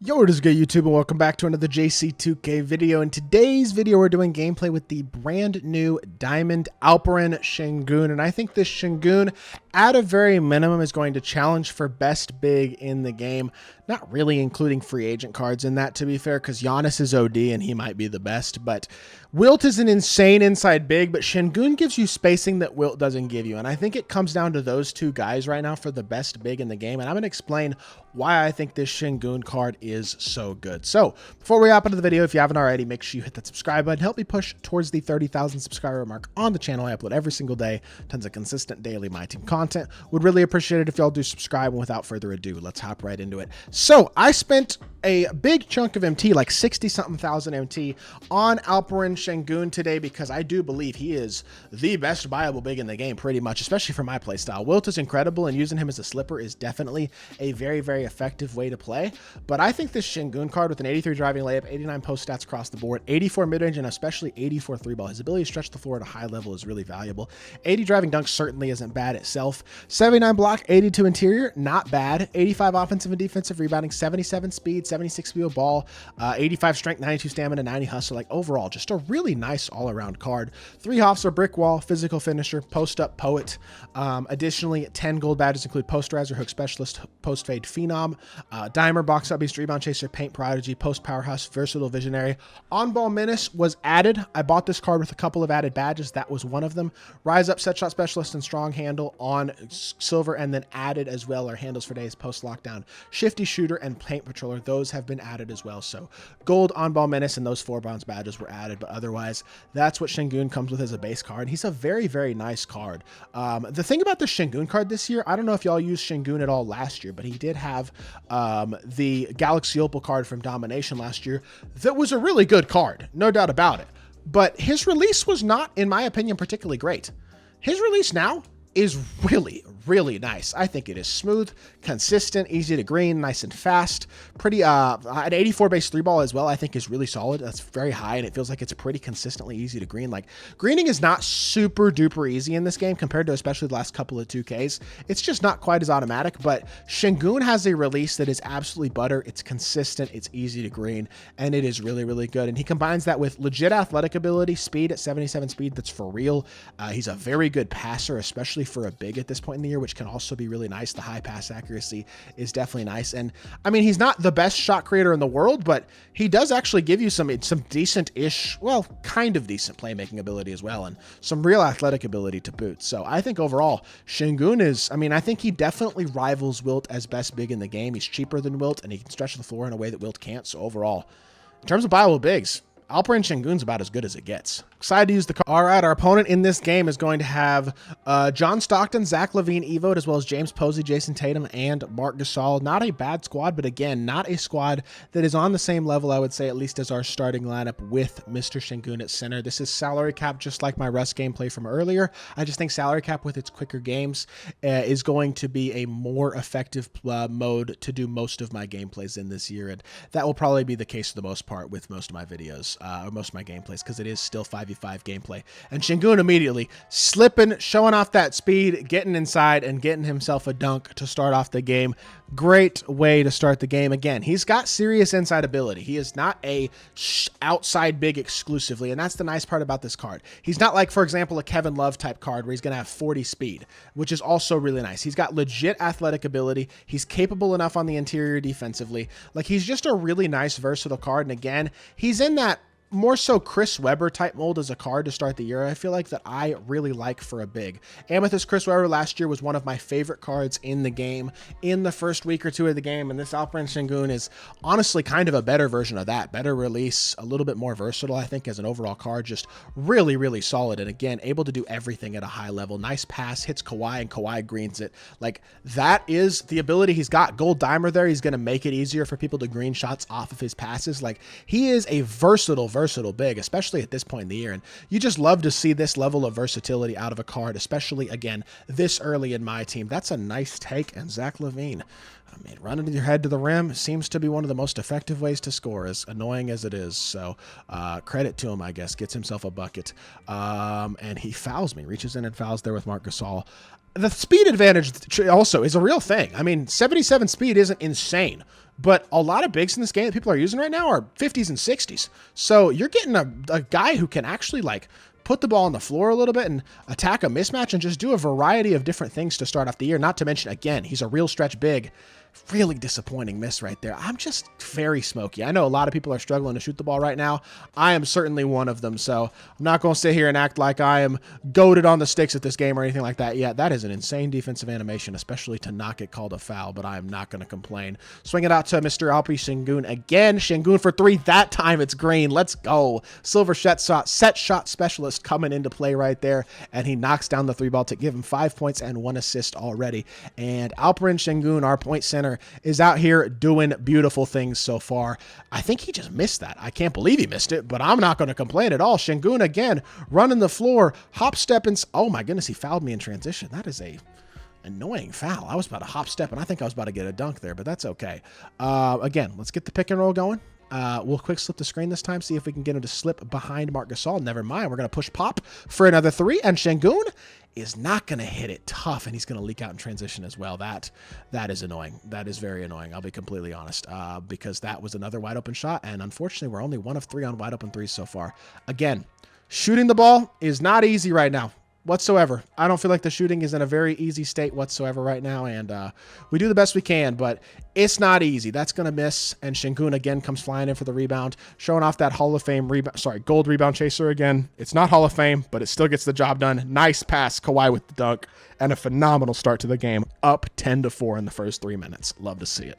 Yo, what is good, YouTube, and welcome back to another JC2K video. In today's video, we're doing gameplay with the brand new Diamond ALPEREN Sengun, and I think this Sengun, at a very minimum, is going to challenge for best big in the game. Not really including free agent cards in that, to be fair, because Giannis is OD and he might be the best, but Wilt is an insane inside big, but Sengun gives you spacing that Wilt doesn't give you, and I think it comes down to those two guys right now for the best big in the game, and I'm going to explain why I think this Sengun card is so good. So before we hop into the video, if you haven't already, make sure you hit that subscribe button. Help me push towards the 30,000 subscriber mark on the channel. I upload every single day, tons of consistent daily MyTEAM content. Would really appreciate it if y'all do subscribe. And without further ado, let's hop right into it. So I spent a big chunk of MT, like 60-something thousand MT, on ALPEREN Sengun today because I do believe he is the best viable big in the game, pretty much, especially for my playstyle. Wilt is incredible, and using him as a slipper is definitely a very, very effective way to play. But I think this Sengun card with an 83 driving layup, 89 post stats across the board, 84 mid-range, and especially 84 three ball, his ability to stretch the floor at a high level is really valuable. 80 driving dunk certainly isn't bad itself. 79 block, 82 interior, not bad. 85 offensive and defensive rebounding, 77 speed, 76 speed of ball, 85 strength, 92 stamina, 90 hustle. Like overall, just a really nice all-around card. 3 hoffs or brick wall, physical finisher, post-up poet. Additionally, 10 gold badges include posterizer, hook specialist, post-fade phenom, dimer, box up beast, rebound chaser, paint prodigy, post powerhouse, versatile visionary. On-ball menace was added. I bought this card with a couple of added badges. That was one of them. Rise up, set shot specialist, and strong handle on silver, and then added as well are handles for days, post lockdown, shifty shooter, and paint patroller. Those have been added as well. So gold, on-ball menace, and those 4 bronze badges were added, but otherwise that's what Sengun comes with as a base card. He's a very, very nice card. The thing about the Sengun card this year, I don't know if y'all used Sengun at all last year, but he did have the Galaxy Opal card from Domination last year. That was a really good card, no doubt about it. But his release was not, in my opinion, particularly great. His release now is really, really nice. I think it is smooth, consistent, easy to green, nice and fast. Pretty, an 84 base 3 ball as well, I think is really solid. That's very high, and it feels like it's pretty consistently easy to green. Like, greening is not super duper easy in this game compared to especially the last couple of 2Ks. It's just not quite as automatic, but Sengun has a release that is absolutely butter. It's consistent, it's easy to green, and it is really, really good. And he combines that with legit athletic ability, speed at 77 speed, that's for real. He's a very good passer, especially for a big at this point in the year, which can also be really nice. The high pass accuracy is definitely nice. And I mean, he's not the best shot creator in the world, but he does actually give you some decent-ish, well, kind of decent playmaking ability as well, and some real athletic ability to boot. So I think overall, Sengun is, I mean, I think he definitely rivals Wilt as best big in the game. He's cheaper than Wilt, and he can stretch the floor in a way that Wilt can't. So overall, in terms of viable bigs, ALPEREN Sengun's about as good as it gets. Excited to use the card. All right, our opponent in this game is going to have John Stockton, Zach LaVine, Evoed, as well as James Posey, Jason Tatum, and Marc Gasol. Not a bad squad, but again, not a squad that is on the same level, I would say, at least as our starting lineup with Mr. Sengun at center. This is salary cap, just like my Rust gameplay from earlier. I just think salary cap with its quicker games is going to be a more effective mode to do most of my gameplays in this year, and that will probably be the case for the most part with most of my videos, or most of my gameplays, because it is still 5v5 gameplay. And Sengun immediately slipping, showing off that speed, getting inside and getting himself a dunk to start off the game. Great way to start the game. Again, he's got serious inside ability. He is not a outside big exclusively, and that's the nice part about this card. He's not like, for example, a Kevin Love type card where he's going to have 40 speed, which is also really nice. He's got legit athletic ability. He's capable enough on the interior defensively. Like, he's just a really nice, versatile card. And again, he's in that more so Chris Webber type mold as a card to start the year. I feel like that I really like for a big. Amethyst Chris Webber last year was one of my favorite cards in the game in the first week or two of the game, and this ALPEREN Sengun is honestly kind of a better version of that. Better release, a little bit more versatile, I think, as an overall card. Just really, really solid, and again, able to do everything at a high level. Nice pass, hits Kawhi, and Kawhi greens it. Like, that is the ability he's got. Gold dimer there. He's going to make it easier for people to green shots off of his passes. Like, he is a versatile big, especially at this point in the year, and you just love to see this level of versatility out of a card, especially again this early in my team. That's a nice take. And Zach LaVine, I mean, running your head to the rim seems to be one of the most effective ways to score, as annoying as it is. So credit to him, I guess. Gets himself a bucket, and he fouls me, reaches in and fouls there with Marc Gasol. The speed advantage also is a real thing. I mean, 77 speed isn't insane. but a lot of bigs in this game that people are using right now are 50s and 60s. So you're getting a guy who can actually like put the ball on the floor a little bit and attack a mismatch and just do a variety of different things to start off the year. Not to mention, again, he's a real stretch big. Really disappointing miss right there. I'm just very smoky. I know a lot of people are struggling to shoot the ball right now. I am certainly one of them, so I'm not going to sit here and act like I am goated on the sticks at this game or anything like that. Yeah, that is an insane defensive animation, especially to not get called a foul, but I am not going to complain. Swing it out to Mr. Sengun again. Sengun for three. That time it's green. Let's go. Silver set shot specialist coming into play right there, and he knocks down the three ball to give him 5 points and 1 assist already. And ALPEREN Sengun, our point center, is out here doing beautiful things so far. I think he just missed that. I can't believe he missed it, but I'm not going to complain at all. Sengun again, running the floor, hop step, and oh my goodness, he fouled me in transition. That is a annoying foul. I was about to hop step, and I think I was about to get a dunk there, but that's okay. Again, let's get the pick and roll going. We'll quick slip the screen this time, see if we can get him to slip behind Marc Gasol. Never mind. We're going to push pop for another three, and Sengun is not going to hit it tough, and he's going to leak out in transition as well. That is annoying. That is very annoying. I'll be completely honest, because that was another wide open shot, and unfortunately, we're only 1 of 3 on wide open threes so far. Again, shooting the ball is not easy right now whatsoever. I don't feel like the shooting is in a very easy state whatsoever right now, and we do the best we can, but it's not easy. That's going to miss, and Sengun again comes flying in for the rebound, showing off that Hall of Fame gold rebound chaser again. It's not Hall of Fame, but it still gets the job done. Nice pass, Kawhi with the dunk, and a phenomenal start to the game, up 10-4 in the first 3 minutes. Love to see it.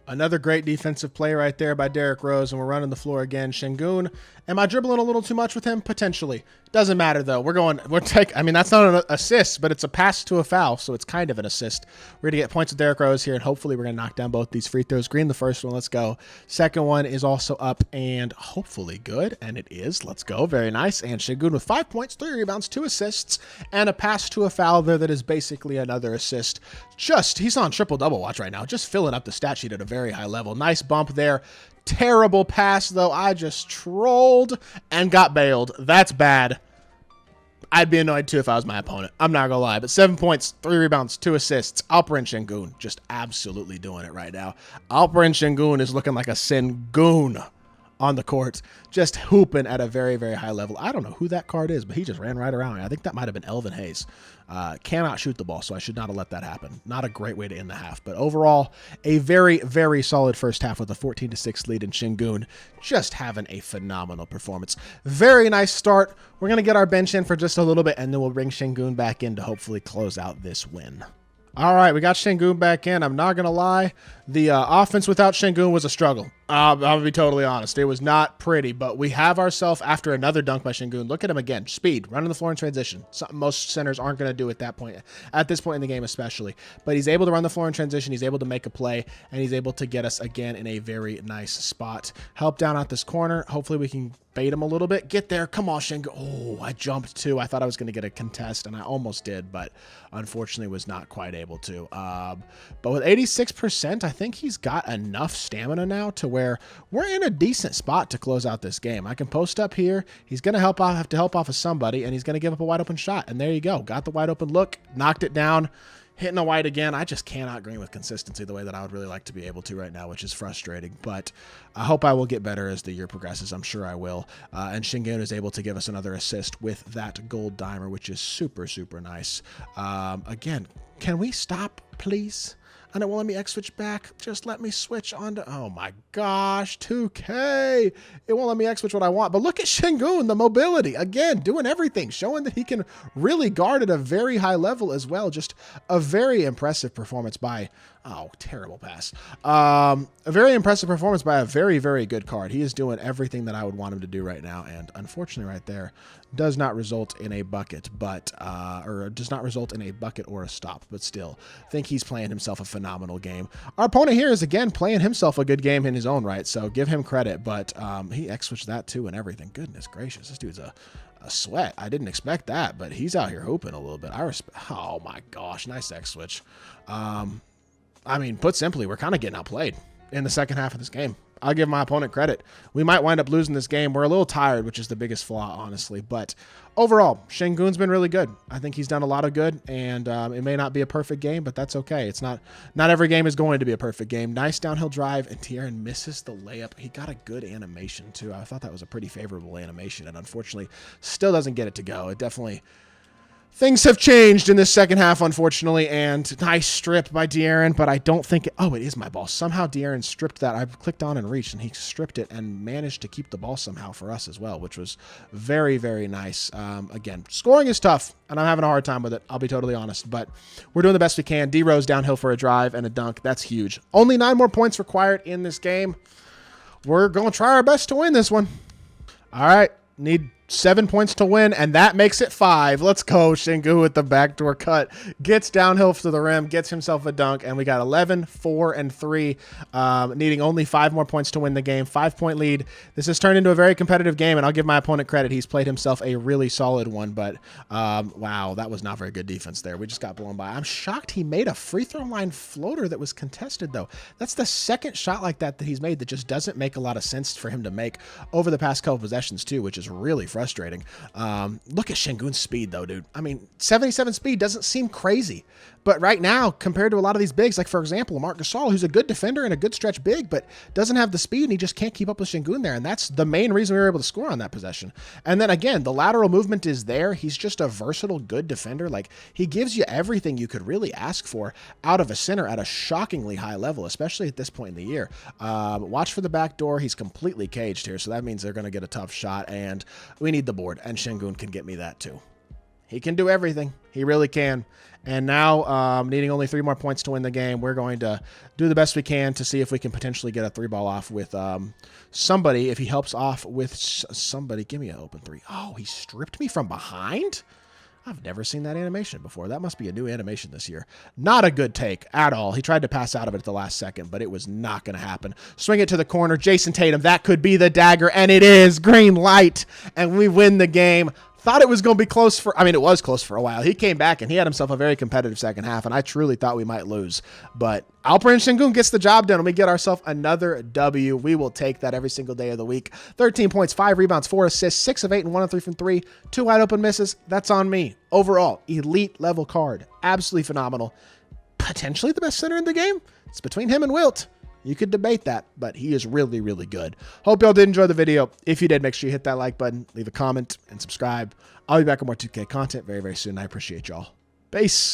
Another great defensive play right there by Derrick Rose, and we're running the floor again. Sengun, am I dribbling a little too much with him? Potentially. Doesn't matter, though. I mean, that's not an assist, but it's a pass to a foul, so it's kind of an assist. We're going to get points with Derrick Rose here, and hopefully we're going to knock down both these free throws. Green the first one. Let's go. Second one is also up and hopefully good, and it is. Let's go. Very nice. And Sengun with 5 points, 3 rebounds, 2 assists, and a pass to a foul there that is basically another assist. He's on triple-double watch right now, just filling up the stat sheet at a very high level. Nice bump there. Terrible pass, though. I just trolled and got bailed. That's bad. I'd be annoyed, too, if I was my opponent. I'm not going to lie. But 7 points, 3 rebounds, 2 assists. ALPEREN Sengun just absolutely doing it right now. ALPEREN Sengun is looking like a Sengun on the court, just hooping at a very, very high level. I don't know who that card is, but he just ran right around me. I think that might have been Elvin Hayes. Cannot shoot the ball, so I should not have let that happen. Not a great way to end the half, but overall, a very, very solid first half with a 14-6 lead, in Sengun just having a phenomenal performance. Very nice start. We're going to get our bench in for just a little bit, and then we'll bring Sengun back in to hopefully close out this win. All right, we got Sengun back in. I'm not going to lie. The offense without Sengun was a struggle. I'll be totally honest. It was not pretty, but we have ourselves, after another dunk by Sengun, look at him again. Speed, running the floor in transition. Something most centers aren't going to do at this point in the game especially. But he's able to run the floor in transition. He's able to make a play, and he's able to get us again in a very nice spot. Help down out this corner. Hopefully we can bait him a little bit. Get there. Come on, Sengun. Oh, I jumped too. I thought I was going to get a contest, and I almost did, but unfortunately was not quite able to. But with 86%, I think he's got enough stamina now to where we're in a decent spot to close out this game. I can post up here. He's going to have to help off of somebody, and he's going to give up a wide open shot. And there you go. Got the wide open look, knocked it down, hitting a white again. I just cannot green with consistency the way that I would really like to be able to right now, which is frustrating. But I hope I will get better as the year progresses. I'm sure I will. And Sengun is able to give us another assist with that gold dimer, which is super, super nice. Again, can we stop, please? And it won't let me X switch back. Just let me switch on to, oh my gosh, 2K. It won't let me X switch what I want. But look at Sengun, the mobility. Again, doing everything, showing that he can really guard at a very high level as well. Just a very impressive performance by, oh, terrible pass. A very impressive performance by a very, very good card. He is doing everything that I would want him to do right now. And unfortunately right there, does not result in a bucket, but or does not result in a bucket or a stop, but still think he's playing himself a phenomenal game. Our opponent here is again playing himself a good game in his own right, so give him credit, but he X-switched that too and everything. Goodness gracious, this dude's a sweat. I didn't expect that, but he's out here hooping a little bit. I respect. Oh my gosh, nice X-switch. I mean, put simply, we're kind of getting outplayed in the second half of this game. I'll give my opponent credit. We might wind up losing this game. We're a little tired, which is the biggest flaw, honestly. But overall, Sengun's been really good. I think he's done a lot of good, and it may not be a perfect game, but that's okay. It's not every game is going to be a perfect game. Nice downhill drive, and Tieran misses the layup. He got a good animation, too. I thought that was a pretty favorable animation, and unfortunately, still doesn't get it to go. It definitely... Things have changed in this second half, unfortunately, and nice strip by De'Aaron, but I don't think... Oh, it is my ball. Somehow De'Aaron stripped that. I clicked on and reached, and he stripped it and managed to keep the ball somehow for us as well, which was very, very nice. Again, scoring is tough, and I'm having a hard time with it. I'll be totally honest, but we're doing the best we can. D-Rose downhill for a drive and a dunk. That's huge. Only 9 more points required in this game. We're going to try our best to win this one. All right. Need 7 points to win, and that makes it 5. Let's go. Sengun with the backdoor cut. Gets downhill to the rim, gets himself a dunk, and we got 11, 4, and 3, needing only 5 more points to win the game. 5-point lead. This has turned into a very competitive game, and I'll give my opponent credit. He's played himself a really solid one, but wow, that was not very good defense there. We just got blown by. I'm shocked he made a free throw line floater that was contested, though. That's the second shot like that he's made that just doesn't make a lot of sense for him to make over the past couple possessions, too, which is really frustrating. Look at Sengun's speed, though, dude. I mean, 77 speed doesn't seem crazy, but right now, compared to a lot of these bigs, like, for example, Marc Gasol, who's a good defender and a good stretch big, but doesn't have the speed, and he just can't keep up with Sengun there, and that's the main reason we were able to score on that possession. And then, again, the lateral movement is there. He's just a versatile, good defender. Like, he gives you everything you could really ask for out of a center at a shockingly high level, especially at this point in the year. Watch for the back door. He's completely caged here, so that means they're going to get a tough shot, and we need the board, and Sengun can get me that too. He can do everything. He really can. And now, needing only 3 more points to win the game, we're going to do the best we can to see if we can potentially get a 3-ball off with somebody. If he helps off with somebody, give me an open 3. Oh, he stripped me from behind? I've never seen that animation before. That must be a new animation this year. Not a good take at all. He tried to pass out of it at the last second, but it was not going to happen. Swing it to the corner. Jason Tatum, that could be the dagger, and it is. Green light, and we win the game. Thought it was going to be close for, I mean, it was close for a while. He came back, and he had himself a very competitive second half, and I truly thought we might lose. But ALPEREN Sengun gets the job done, and we get ourselves another W. We will take that every single day of the week. 13 points, 5 rebounds, 4 assists, 6 of 8, and 1 of 3 from 3. 2 wide open misses. That's on me. Overall, elite level card. Absolutely phenomenal. Potentially the best center in the game. It's between him and Wilt. You could debate that, but he is really, really good. Hope y'all did enjoy the video. If you did, make sure you hit that like button, leave a comment, and subscribe. I'll be back with more 2K content very, very soon. I appreciate y'all. Peace.